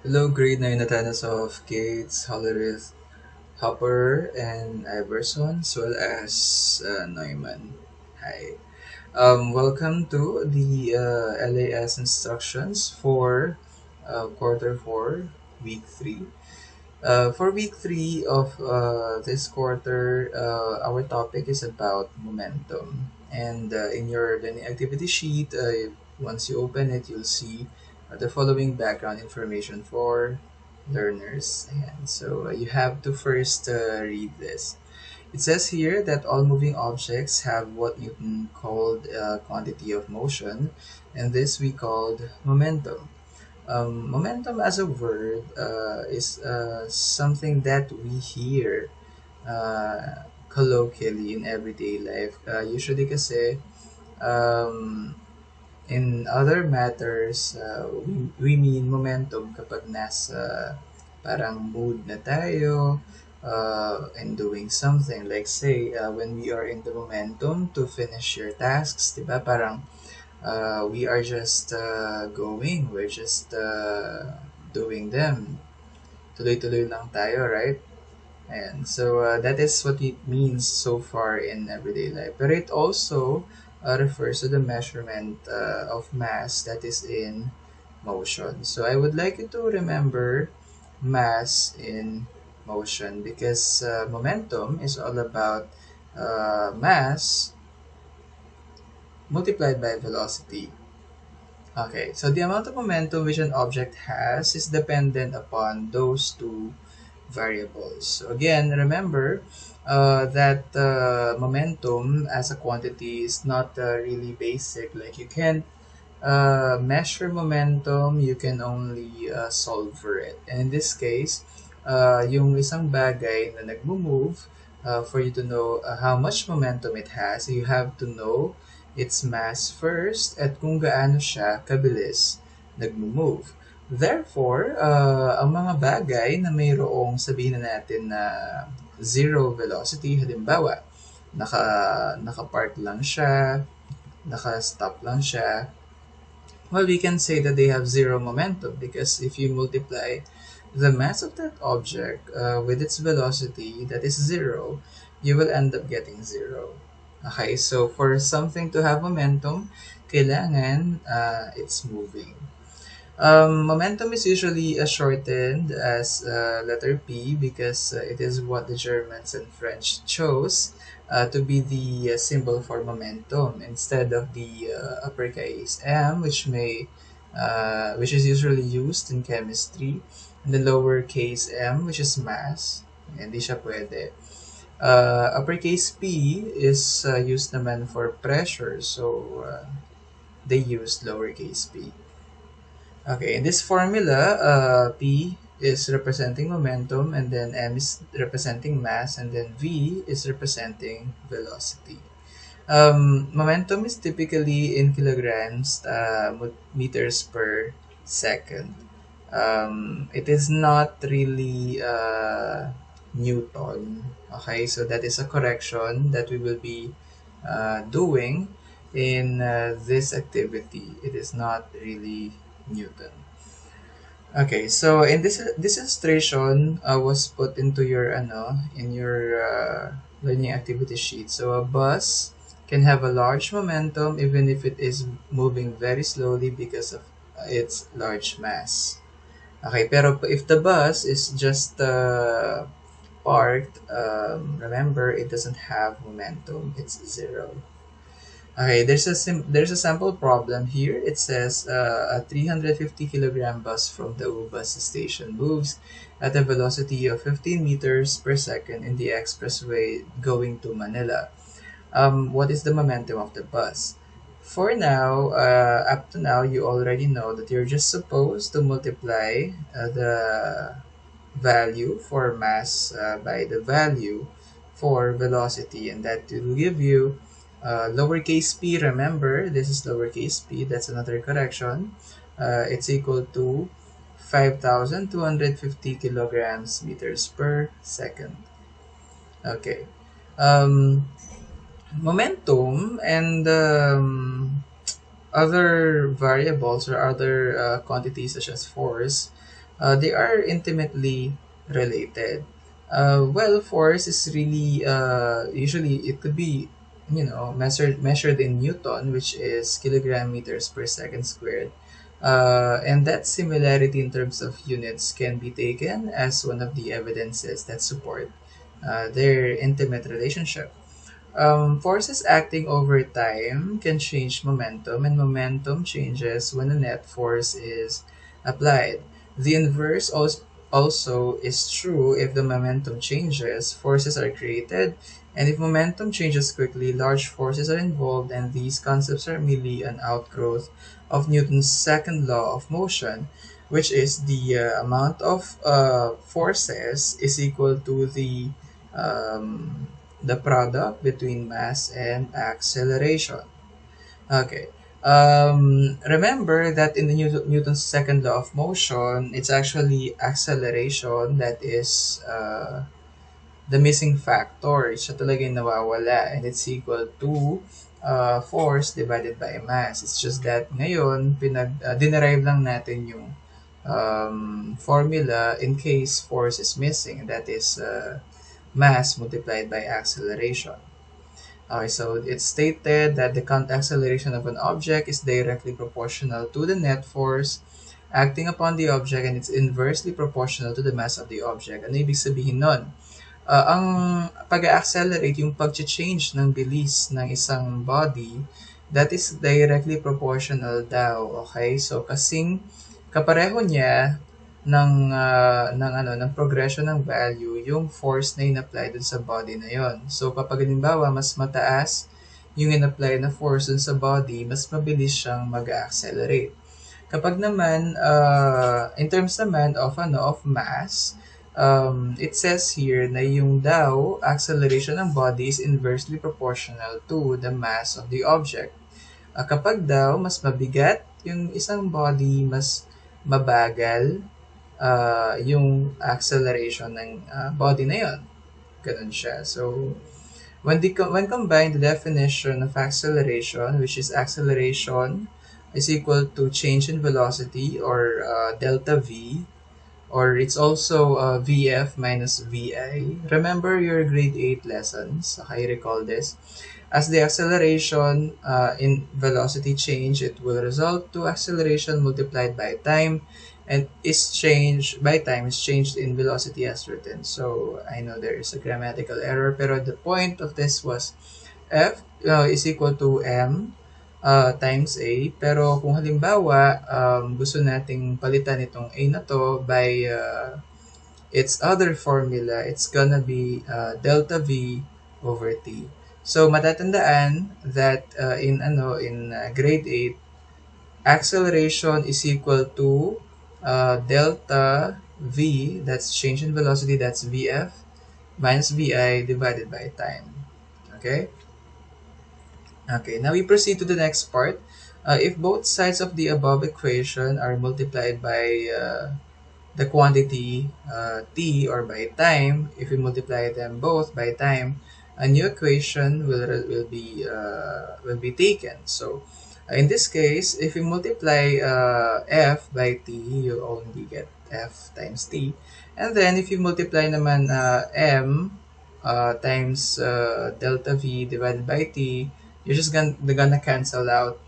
Hello, grade 9 attendance of Gates, Hollerith, Hopper, and Iverson, as well as Neumann. Hi. Welcome to the LAS instructions for quarter 4, week 3. For week 3 of this quarter, our topic is about momentum. And in your learning activity sheet, once you open it, you'll see the following background information for learners. And so you have to first read this. It says here that all moving objects have what Newton called a quantity of motion, and this we called momentum. Momentum as a word is something that we hear colloquially in everyday life. Usually kasi um, in other matters, we mean momentum kapag nasa parang mood na tayo and doing something. Like say, when we are in the momentum to finish your tasks, diba? Parang we are just going, we're just doing them. Tuloy-tuloy lang tayo, right? And so that is what it means so far in everyday life. But it also refers to the measurement of mass that is in motion. So I would like you to remember mass in motion because momentum is all about mass multiplied by velocity. Okay, so the amount of momentum which an object has is dependent upon those two variables. So again, remember that momentum as a quantity is not really basic. Like you can't measure momentum, you can only solve for it. And in this case, yung isang bagay na nagmo-move, for you to know how much momentum it has, you have to know its mass first at kung gaano siya kabilis nagmo-move. Therefore, ang mga bagay na mayroong sabihin na natin na zero velocity, halimbawa, naka-park lang siya, naka-stop lang siya, well, we can say that they have zero momentum because if you multiply the mass of that object with its velocity that is zero, you will end up getting zero. Okay, so for something to have momentum, kailangan it's moving. Momentum is usually shortened as letter P because it is what the Germans and French chose to be the symbol for momentum instead of the uppercase M, which is usually used in chemistry, and the lowercase m, which is mass. Hindi siya pwede. Uppercase P is used naman for pressure, so they used lowercase p. Okay, in this formula, P is representing momentum, and then M is representing mass, and then V is representing velocity. Momentum is typically in kilograms, meters per second. It is not really Newton. Okay, so that is a correction that we will be doing in this activity. It is not really Newton. Okay, so in this illustration was put into your in your learning activity sheet. So a bus can have a large momentum even if it is moving very slowly because of its large mass. Okay, pero if the bus is just parked, remember it doesn't have momentum. It's zero. Okay, there's a sample problem here. It says a 350 kilogram bus from the bus station moves at a velocity of 15 meters per second in the expressway going to Manila. What is the momentum of the bus? For now, up to now, you already know that you're just supposed to multiply the value for mass by the value for velocity, and that will give you lowercase p. Remember, this is lowercase p. That's another correction. It's equal to 5,250 kilograms meters per second. Okay. Um, Momentum and other variables or other quantities such as force They are intimately related. Well, force is really usually it could be measured in Newton, which is kilogram meters per second squared. And that similarity in terms of units can be taken as one of the evidences that support their intimate relationship. Forces acting over time can change momentum, and momentum changes when a net force is applied. The inverse also is true if the momentum changes, forces are created, and if momentum changes quickly, large forces are involved, and these concepts are merely an outgrowth of Newton's second law of motion, which is the amount of forces is equal to the product between mass and acceleration. Okay. Remember that in the Newton's second law of motion, it's actually acceleration that is the missing factor. Siya talaga yung nawawala, and it's equal to force divided by mass. It's just that ngayon, dinerive lang natin yung formula in case force is missing. That is mass multiplied by acceleration. Okay, so it's stated that the count acceleration of an object is directly proportional to the net force acting upon the object, and it's inversely proportional to the mass of the object. Ano ibig sabihin nun? Ang pag-accelerate, yung pag-change ng bilis ng isang body, that is directly proportional daw. Okay? So, kasing kapareho niya ng progression ng value yung force na in-apply dun sa body na yon. So, kapag halimbawa, mas mataas yung in-apply na force dun sa body, mas mabilis siyang mag-accelerate. Kapag naman, in terms naman of mass, it says here na yung daw acceleration ng body is inversely proportional to the mass of the object. Kapag daw mas mabigat yung isang body, mas mabagal yung acceleration ng body na yon. Ganun siya. So, when combined, the definition of acceleration, which is acceleration is equal to change in velocity, or delta v, or it's also Vf minus Vi. Remember your grade 8 lessons. Okay, recall this. As the acceleration in velocity change, it will result to acceleration multiplied by time, and is changed by time is changed in velocity as written. So I know there is a grammatical error, pero the point of this was F is equal to M times A. Pero kung halimbawa, gusto nating palitan itong A na to by its other formula, it's gonna be delta V over T. So matatandaan that in grade 8, acceleration is equal to delta V, that's change in velocity, that's Vf, minus Vi divided by time. Okay? Okay, now we proceed to the next part. If both sides of the above equation are multiplied by the quantity t, or by time, if we multiply them both by time, a new equation will be taken. So in this case, if we multiply f by t, you only get f times t, and then if you multiply naman m times delta v divided by t, they're gonna cancel out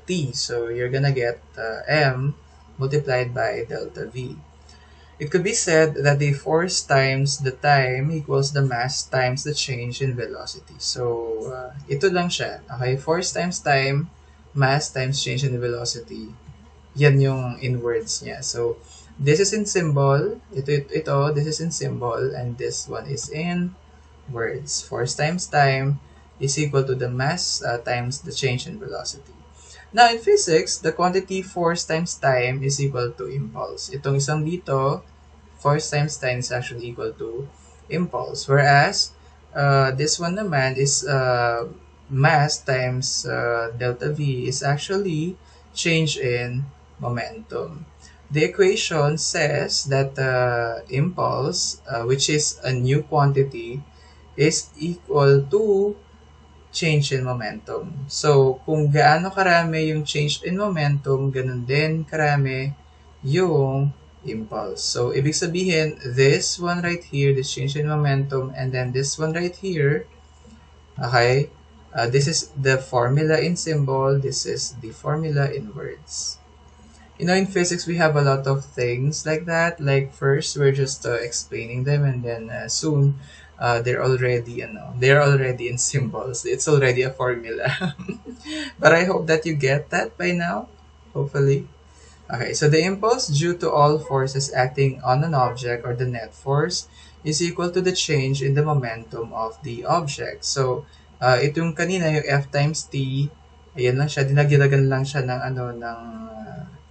t, so you're gonna get m multiplied by delta v. It could be said that the force times the time equals the mass times the change in velocity. So, ito lang siya. Okay, force times time, mass times change in velocity. Yan yung in words niya. So, this is in symbol. This is in symbol, and this one is in words. Force times time is equal to the mass times the change in velocity. Now, in physics, the quantity force times time is equal to impulse. Itong isang dito, force times time is actually equal to impulse. Whereas, this one naman is mass times delta V is actually change in momentum. The equation says that impulse, which is a new quantity, is equal to change in momentum. So, kung gaano karami yung change in momentum, ganun din karami yung impulse. So, ibig sabihin, this one right here, this change in momentum, and then this one right here, okay, this is the formula in symbol, this is the formula in words. You know, in physics, we have a lot of things like that. Like first, we're just explaining them, and then soon, they're already in symbols. It's already a formula. But I hope that you get that by now. Hopefully. Okay, so the impulse due to all forces acting on an object or the net force is equal to the change in the momentum of the object. So, itong kanina, yung F times T, ayan lang siya, dinagdagan lang siya ng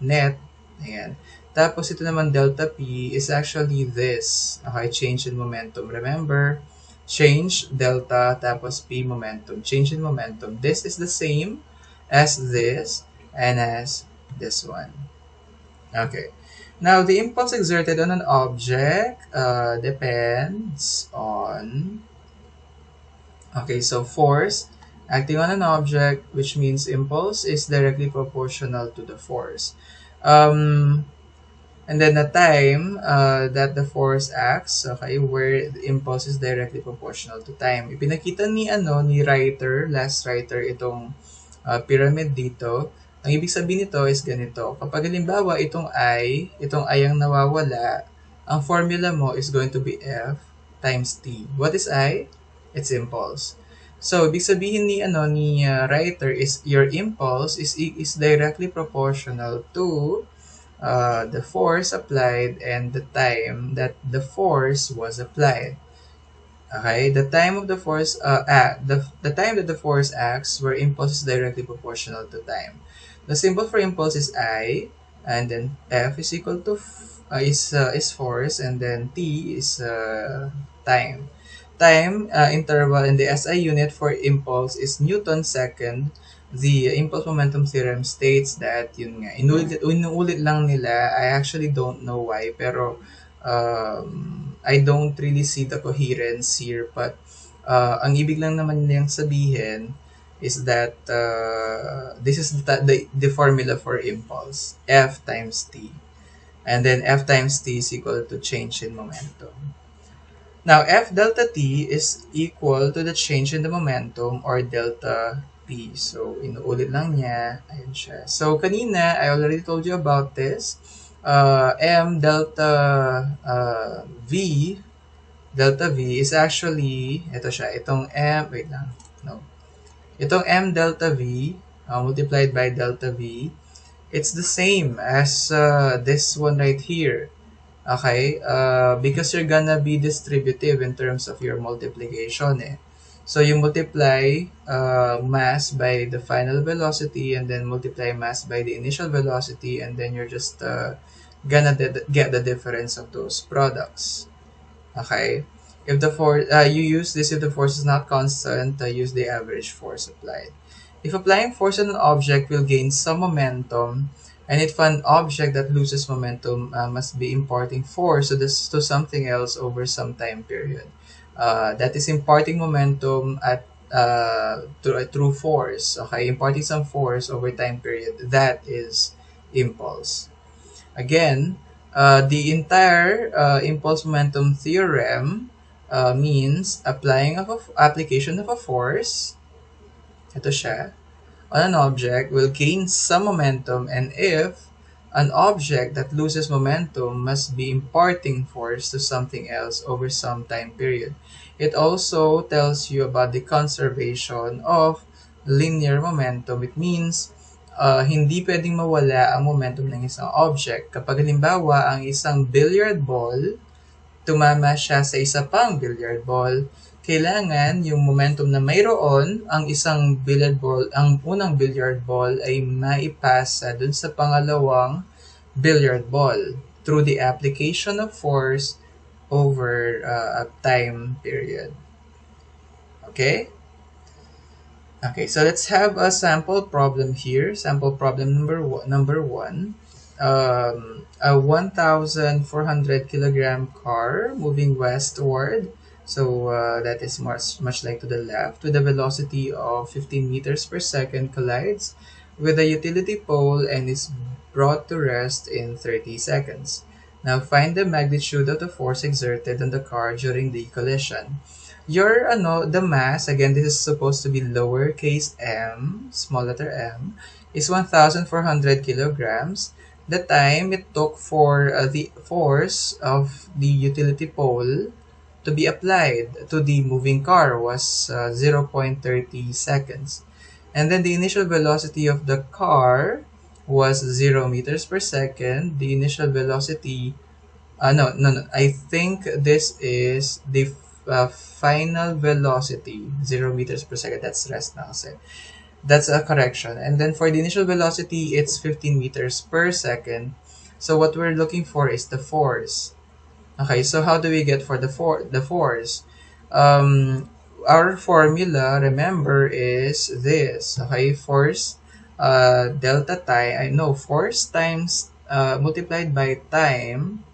net. Ayan. Tapos ito naman delta P is actually this. Okay, change in momentum. Remember, change, delta, tapos P momentum. Change in momentum. This is the same as this and as this one. Okay. Now, the impulse exerted on an object depends on, okay, so force acting on an object, which means impulse is directly proportional to the force. And then the time that the force acts, okay, where the impulse is directly proportional to time. Ipinakita ni writer, last writer, itong pyramid dito. Ang ibig sabihin nito is ganito. Kapag halimbawa itong I ang nawawala, ang formula mo is going to be F times T. What is I? It's impulse. So, ibig sabihin ni writer is your impulse is directly proportional to the force applied and the time that the force was applied. Okay, the time of the force the time that the force acts where impulse is directly proportional to time. The symbol for impulse is I, and then F is equal to is force, and then T is time. Time interval in the SI unit for impulse is Newton second. The impulse momentum theorem states that yun nga, inuulit lang nila. I actually don't know why, pero I don't really see the coherence here, but ang ibig lang naman niyang sabihin is that this is the formula for impulse, F times T. And then F times T is equal to change in momentum. Now, F delta T is equal to the change in the momentum or delta P. So, inuulit lang niya. Ayun siya. So, kanina, I already told you about this. M delta V, delta V is actually, ito siya, itong M, wait lang, no. Itong M delta V multiplied by delta V, it's the same as this one right here. Okay? Because you're gonna be distributive in terms of your multiplication eh. So you multiply mass by the final velocity and then multiply mass by the initial velocity, and then you're just gonna get the difference of those products. Okay? If the force, you use this if the force is not constant, use the average force applied. If applying force on an object will gain some momentum, and if an object that loses momentum must be imparting force to something else over some time period. That is imparting momentum at through force. Okay, imparting some force over time period. That is impulse. Again, the entire impulse momentum theorem means application of a force. Ito siya. On an object will gain some momentum, and if an object that loses momentum must be imparting force to something else over some time period. It also tells you about the conservation of linear momentum. It means hindi pwedeng mawala ang momentum ng isang object. Kapag halimbawa ang isang billiard ball, tumama siya sa isa pang billiard ball, kailangan yung momentum na mayroon ang isang billiard ball, ang unang billiard ball ay maipasa dun sa pangalawang billiard ball through the application of force over a time period. Okay? Okay, so let's have a sample problem here. Sample problem number one. A 1,400 kilogram car moving westward. So that is much like to the left, with a velocity of 15 meters per second, collides with a utility pole and is brought to rest in 30 seconds. Now find the magnitude of the force exerted on the car during the collision. Your the mass, again, this is supposed to be lowercase m, small letter m, is 1,400 kilograms. The time it took for the force of the utility pole to be applied to the moving car was 0.30 seconds. And then the initial velocity of the car was 0 meters per second. The initial velocity, no, no, no. I think this is the final velocity, 0 meters per second. That's rest now. So that's a correction. And then for the initial velocity, it's 15 meters per second. So what we're looking for is the force. Okay, so how do we get for the force? Um, our formula, remember, is this. Okay, force delta time. I know force times multiplied by time.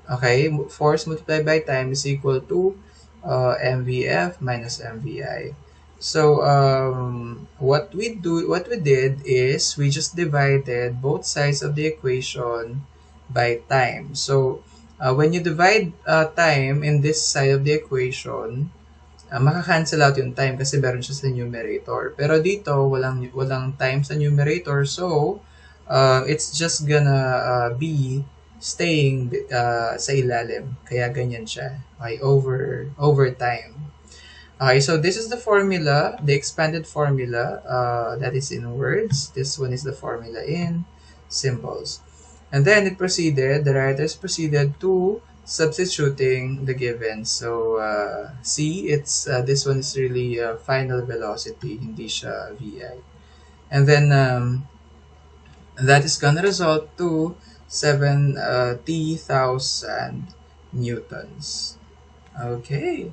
Okay, force multiplied by time is equal to mvf minus mvi. So what we did is we just divided both sides of the equation by time. So when you divide time in this side of the equation, maka-cancel out yung time kasi meron siya sa numerator. Pero dito, walang time sa numerator. So, it's just gonna be staying sa ilalim. Kaya ganyan siya. Okay, over time. Okay, so this is the formula, the expanded formula that is in words. This one is the formula in symbols. And then the writers proceeded to substituting the given. So, see, it's this one is really final velocity, hindi siya VI. And then, that is gonna result to 70,000 newtons. Okay.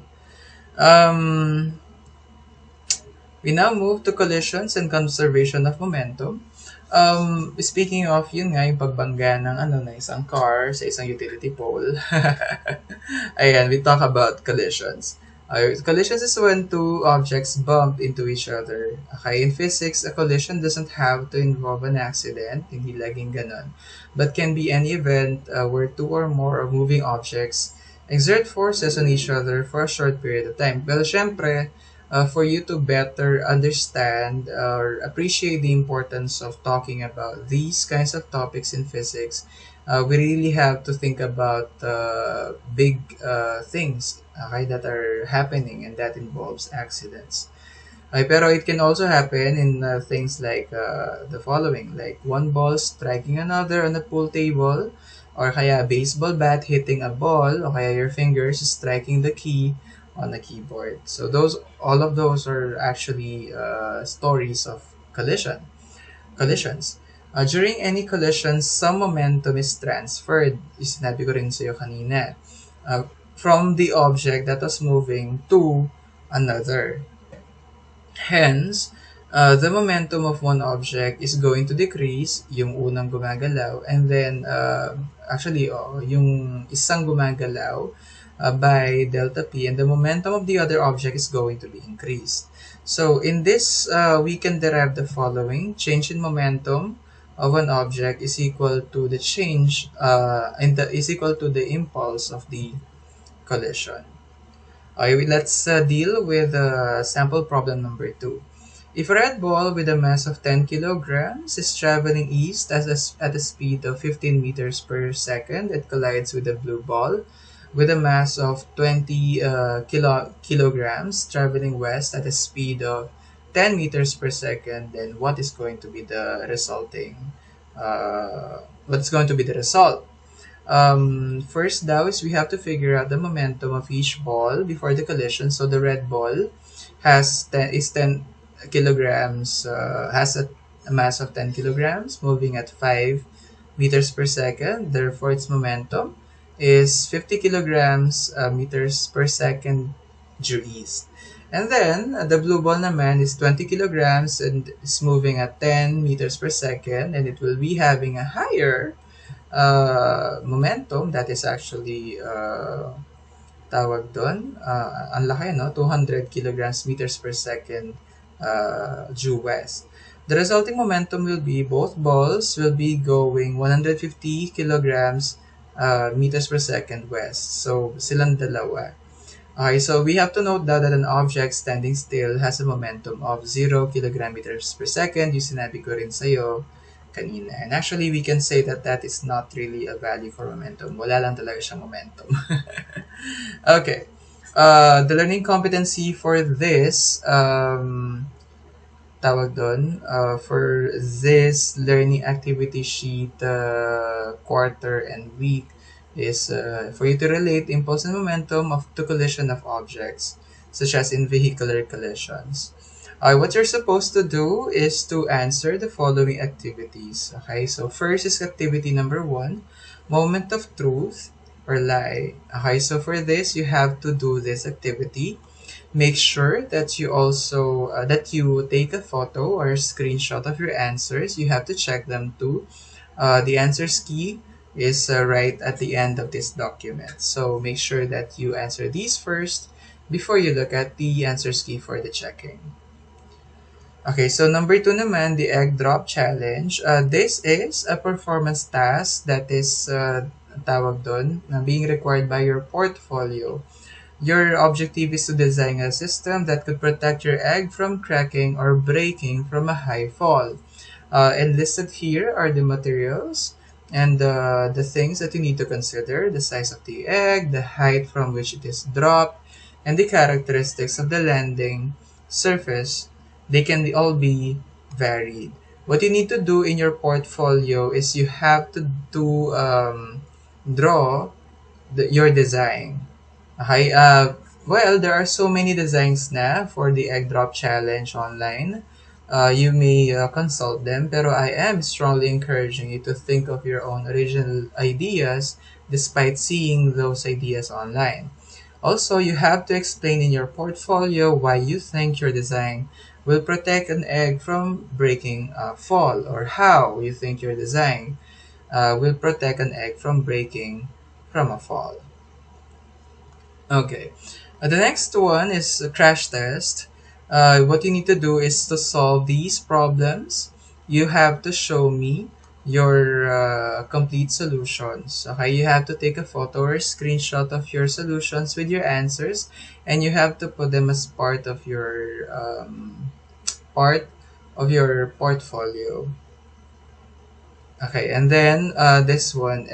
We now move to collisions and conservation of momentum. Speaking of yun nga, yung pagbangga ng isang car sa isang utility pole. Ayan, we talk about collisions. Collisions is when two objects bump into each other. Okay, in physics, a collision doesn't have to involve an accident, hindi laging ganon, but can be any event where two or more of moving objects exert forces on each other for a short period of time. Well, syempre, for you to better understand or appreciate the importance of talking about these kinds of topics in physics, we really have to think about big things, okay, that are happening and that involves accidents. Okay, pero it can also happen in things like the following, like one ball striking another on a pool table, or kaya baseball bat hitting a ball, or kaya your fingers striking the key on the keyboard. So all of those are actually stories of collisions. During any collision, some momentum is transferred. Sinabi ko rin sa'yo kanina. From the object that was moving to another. Hence, the momentum of one object is going to decrease, yung unang gumagalaw, and then, yung isang gumagalaw by delta p, and the momentum of the other object is going to be increased. So in this, we can derive the following. Change in momentum of an object is equal to the change, is equal to the impulse of the collision. Okay, let's deal with sample problem number 2. If a red ball with a mass of 10 kilograms is traveling east at a speed of 15 meters per second, it collides with a blue ball with a mass of 20 kilograms traveling west at a speed of 10 meters per second, then what is going to be the result? First daw is we have to figure out the momentum of each ball before the collision. So the red ball has 10 kilograms, has a mass of 10 kilograms moving at 5 meters per second. Therefore, its momentum is 50 kilograms meters per second due east. And then, the blue ball naman is 20 kilograms and is moving at 10 meters per second, and it will be having a higher momentum that is actually tawag doon, ang laki, no? 200 kilograms meters per second due west. The resulting momentum will be both balls will be going 150 kilograms meters per second west. So, silang dalawa. Okay, so we have to note that an object standing still has a momentum of 0 kilograms per second. Yung sinabi ko rin sa'yo kanina. And actually, we can say that that is not really a value for momentum. Wala lang talaga siyang momentum. Okay. The learning competency for this, tawag doon, for this learning activity sheet quarter and week is for you to relate impulse and momentum to collision of objects, such as in vehicular collisions. What you're supposed to do is to answer the following activities. Okay, so first is activity number 1, moment of truth or lie. Okay, so for this, you have to do this activity. Make sure that you also that you take a photo or a screenshot of your answers. You have to check them too. The answers key is right at the end of this document. So make sure that you answer these first before you look at the answers key for the checking. Okay, so number 2 naman, the egg drop challenge. This is a performance task that is tawag doon, being required by your portfolio. Your objective is to design a system that could protect your egg from cracking or breaking from a high fall. And listed here are the materials and the things that you need to consider: the size of the egg, the height from which it is dropped, and the characteristics of the landing surface. They can all be varied. What you need to do in your portfolio is you have to draw your design. Okay, well, there are so many designs na for the egg drop challenge online. You may consult them, pero I am strongly encouraging you to think of your own original ideas despite seeing those ideas online. Also, you have to explain in your portfolio why you think your design will protect an egg from breaking a fall, or how you think your design will protect an egg from breaking from a fall. Okay. The next one is a crash test. What you need to do is to solve these problems. You have to show me your complete solutions. Okay, you have to take a photo or a screenshot of your solutions with your answers, and you have to put them as part of your portfolio. Okay, and then this one.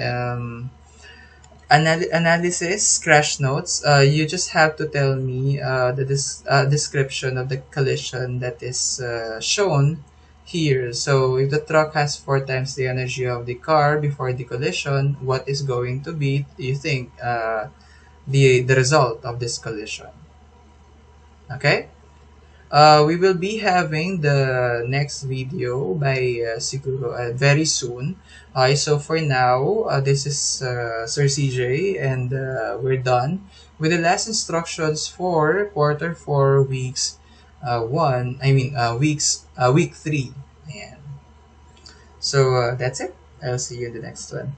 Analysis crash notes. You just have to tell me the description of the collision that is shown here. So if the truck has 4 times the energy of the car before the collision, what is going to be, you think, the result of this collision? Okay. We will be having the next video by siguro very soon. So for now, this is Sir CJ, and we're done with the last instructions for quarter 4 weeks 1. I mean week 3. And so that's it. I'll see you in the next one.